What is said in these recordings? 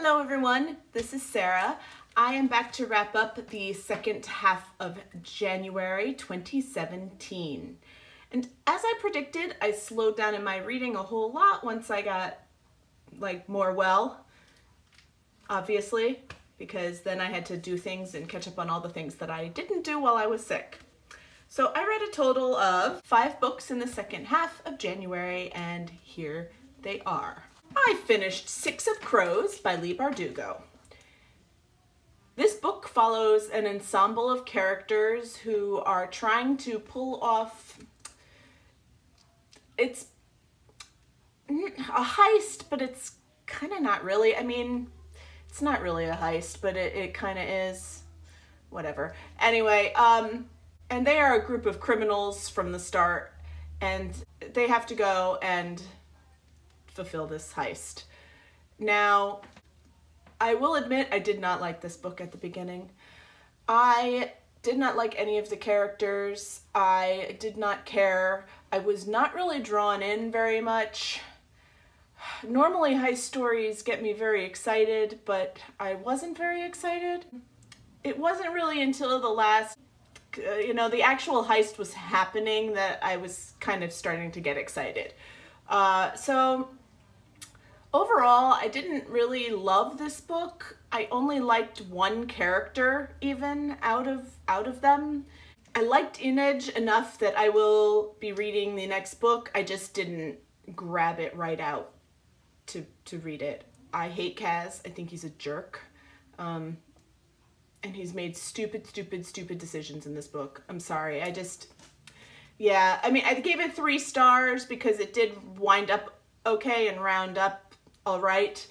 Hello everyone, this is Sarah. I am back to wrap up the second half of January 2017. And as I predicted, I slowed down in my reading a whole lot once I got more well, obviously, because then I had to do things and catch up on all the things that I didn't do while I was sick. So I read a total of 5 books in the second half of January, and here they are. I finished Six of Crows by Leigh Bardugo. This book follows an ensemble of characters who are trying to pull off, it's a heist, but it's kind of not really. I mean, it's not really a heist, but it kind of is. Whatever. Anyway, and they are a group of criminals from the start, and they have to go and fulfill this heist. Now, I will admit I did not like this book at the beginning. I did not like any of the characters. I did not care. I was not really drawn in very much. Normally heist stories get me very excited, but I wasn't very excited. It wasn't really until the last, the actual heist was happening that I was kind of starting to get excited. So overall, I didn't really love this book. I only liked one character even out of them. I liked Inej enough that I will be reading the next book. I just didn't grab it right out to read it. I hate Kaz. I think he's a jerk. And he's made stupid decisions in this book. I'm sorry. Yeah, I mean, I gave it 3 stars because it did wind up okay and round up all right.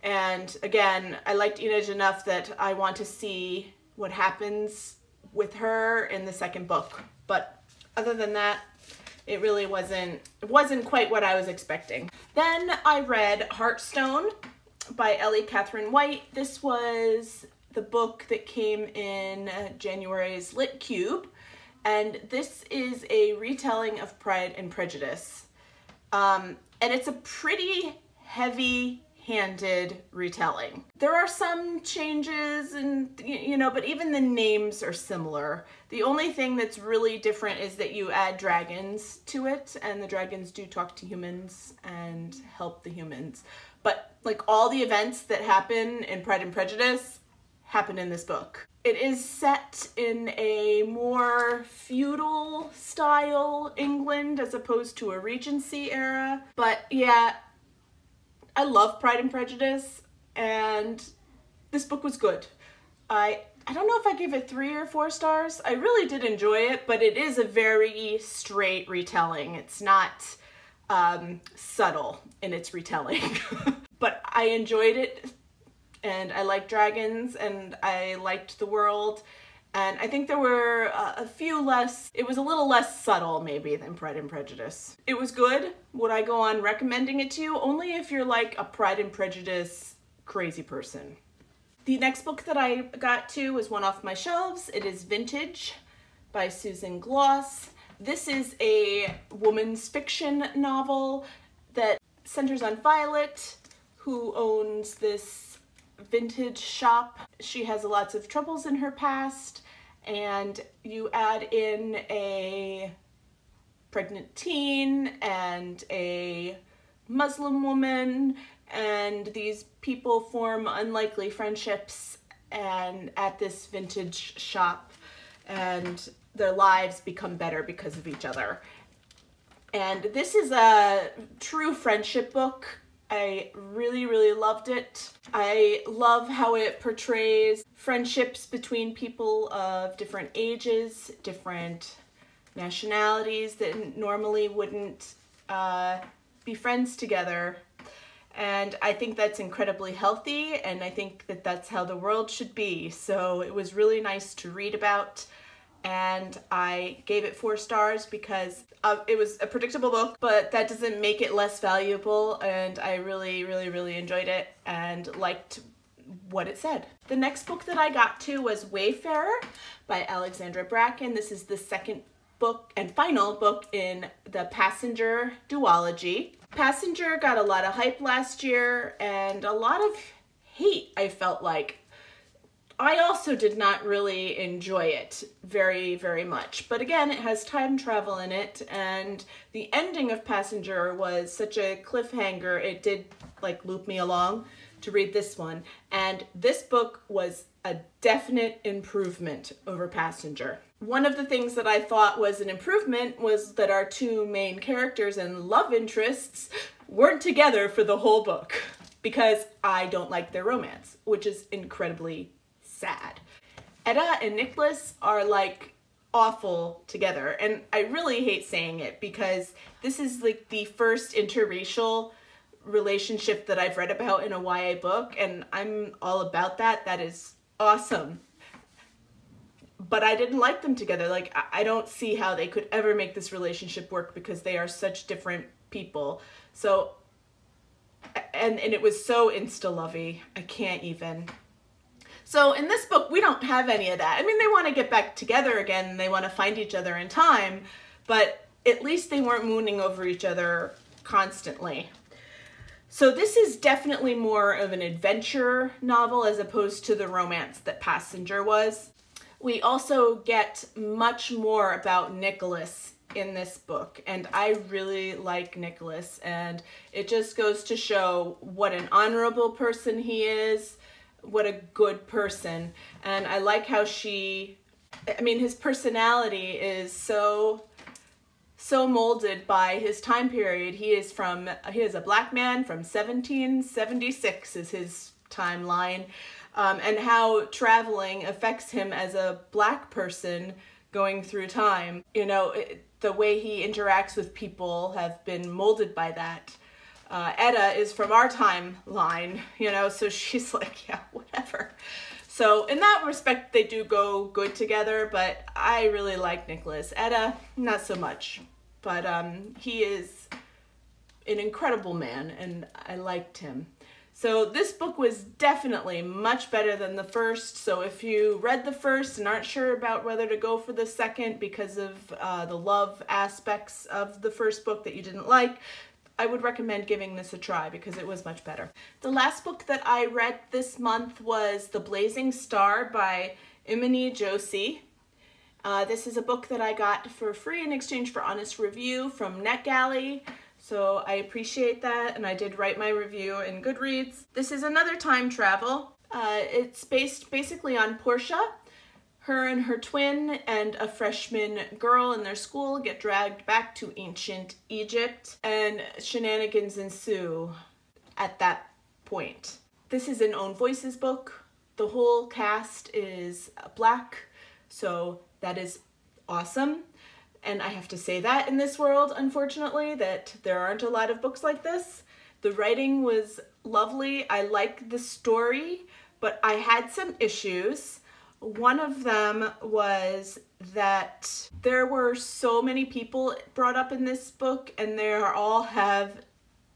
And again, I liked Inej enough that I want to see what happens with her in the second book. But other than that, it really wasn't quite what I was expecting. Then I read Heartstone by Ellie Catherine White. This was the book that came in January's Lit Cube, and this is a retelling of Pride and Prejudice. And it's a pretty heavy-handed retelling. There are some changes and, but even the names are similar. The only thing that's really different is that you add dragons to it, and the dragons do talk to humans and help the humans. But all the events that happen in Pride and Prejudice happen in this book. It is set in a more feudal style England as opposed to a Regency era. But yeah, I love Pride and Prejudice, and this book was good. I don't know if I gave it 3 or 4 stars. I really did enjoy it, but it is a very straight retelling. It's not subtle in its retelling. But I enjoyed it, and I like dragons, and I liked the world, and I think there were it was a little less subtle maybe than Pride and Prejudice. It was good. Would I go on recommending it to you? Only if you're like a Pride and Prejudice crazy person. The next book that I got to was one off my shelves. It is Vintage by Susan Gloss. This is a woman's fiction novel that centers on Violet, who owns this vintage shop. She has lots of troubles in her past, and you add in a pregnant teen and a Muslim woman, and these people form unlikely friendships and at this vintage shop, and their lives become better because of each other. And this is a true friendship book. I really loved it. I love how it portrays friendships between people of different ages, different nationalities that normally wouldn't be friends together. And I think that's incredibly healthy, and I think that that's how the world should be. So it was really nice to read about, and I gave it 4 stars because it was a predictable book, but that doesn't make it less valuable, and I really enjoyed it and liked what it said. The next book that I got to was Wayfarer by Alexandra Bracken. This is the second book and final book in the Passenger duology. Passenger got a lot of hype last year and a lot of hate, I felt like. I also did not really enjoy it very, very much. But again, it has time travel in it, and the ending of Passenger was such a cliffhanger, it did like loop me along to read this one. And this book was a definite improvement over Passenger. One of the things that I thought was an improvement was that our two main characters and love interests weren't together for the whole book, because I don't like their romance, which is incredibly sad. Etta and Nicholas are like awful together, and I really hate saying it because this is like the first interracial relationship that I've read about in a YA book, and I'm all about that. That is awesome. But I didn't like them together. Like, I don't see how they could ever make this relationship work because they are such different people. So, and it was so insta-lovey. I can't even. So in this book, we don't have any of that. I mean, they want to get back together again, and they want to find each other in time, but at least they weren't mooning over each other constantly. So this is definitely more of an adventure novel as opposed to the romance that Passenger was. We also get much more about Nicholas in this book, and I really like Nicholas, and it just goes to show what an honorable person he is, what a good person. And I like how his personality is so molded by his time period. He is a black man from 1776 is his timeline, and how traveling affects him as a black person going through time. You know, the way he interacts with people have been molded by that. Etta is from our timeline, you know, so she's like, yeah, whatever. So in that respect, they do go good together, but I really like Nicholas. Etta, not so much, but he is an incredible man, and I liked him. So this book was definitely much better than the first. So if you read the first and aren't sure about whether to go for the second because of the love aspects of the first book that you didn't like, I would recommend giving this a try because it was much better. The last book that I read this month was The Blazing Star by Imani Joshi. This is a book that I got for free in exchange for honest review from NetGalley. So I appreciate that, and I did write my review in Goodreads. This is another time travel. It's based basically on Portia. Her and her twin and a freshman girl in their school get dragged back to ancient Egypt, and shenanigans ensue at that point. This is an Own Voices book. The whole cast is black, so that is awesome. And I have to say that in this world, unfortunately, that there aren't a lot of books like this. The writing was lovely. I liked the story, but I had some issues. One of them was that there were so many people brought up in this book, and they all have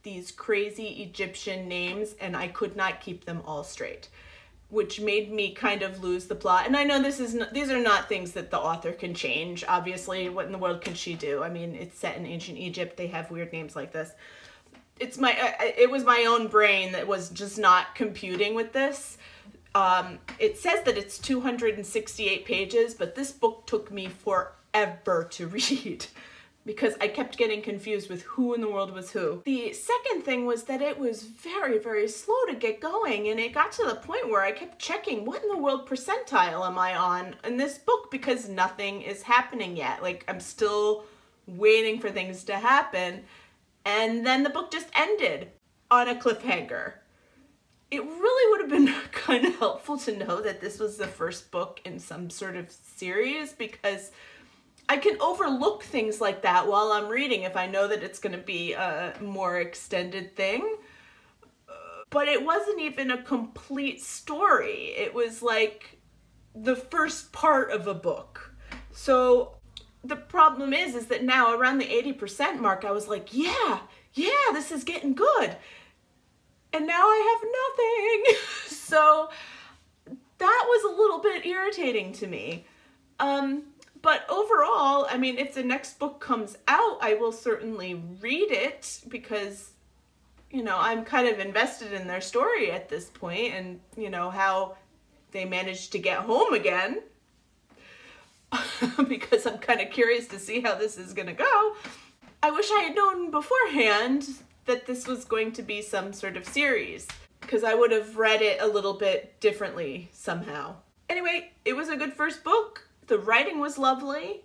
these crazy Egyptian names, and I could not keep them all straight, which made me kind of lose the plot. And I know these are not things that the author can change. Obviously, what in the world can she do? I mean, it's set in ancient Egypt. They have weird names like this. It was my own brain that was just not computing with this. It says that it's 268 pages, but this book took me forever to read because I kept getting confused with who in the world was who. The second thing was that it was very, very slow to get going, and it got to the point where I kept checking what in the world percentile am I on in this book because nothing is happening yet. Like, I'm still waiting for things to happen, and then the book just ended on a cliffhanger. It really would have been kind of helpful to know that this was the first book in some sort of series, because I can overlook things like that while I'm reading if I know that it's going to be a more extended thing. But it wasn't even a complete story. It was like the first part of a book. So the problem is that now around the 80% mark, I was like, yeah, this is getting good. And now I have nothing. So that was a little bit irritating to me. But overall, I mean, if the next book comes out, I will certainly read it because you know, I'm kind of invested in their story at this point, and, you know, how they managed to get home again. Because I'm kind of curious to see how this is gonna go. I wish I had known beforehand that this was going to be some sort of series, because I would have read it a little bit differently somehow. Anyway, it was a good first book. The writing was lovely.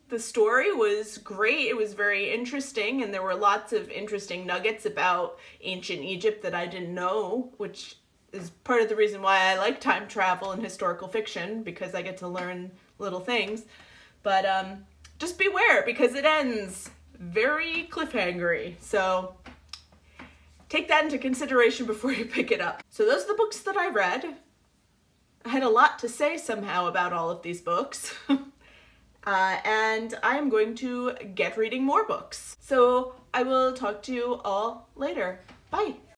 The story was great. It was very interesting, and there were lots of interesting nuggets about ancient Egypt that I didn't know, which is part of the reason why I like time travel and historical fiction, because I get to learn little things. But just beware, because it ends very cliffhangery. So take that into consideration before you pick it up. So those are the books that I read. I had a lot to say somehow about all of these books. And I am going to get reading more books. So I will talk to you all later. Bye.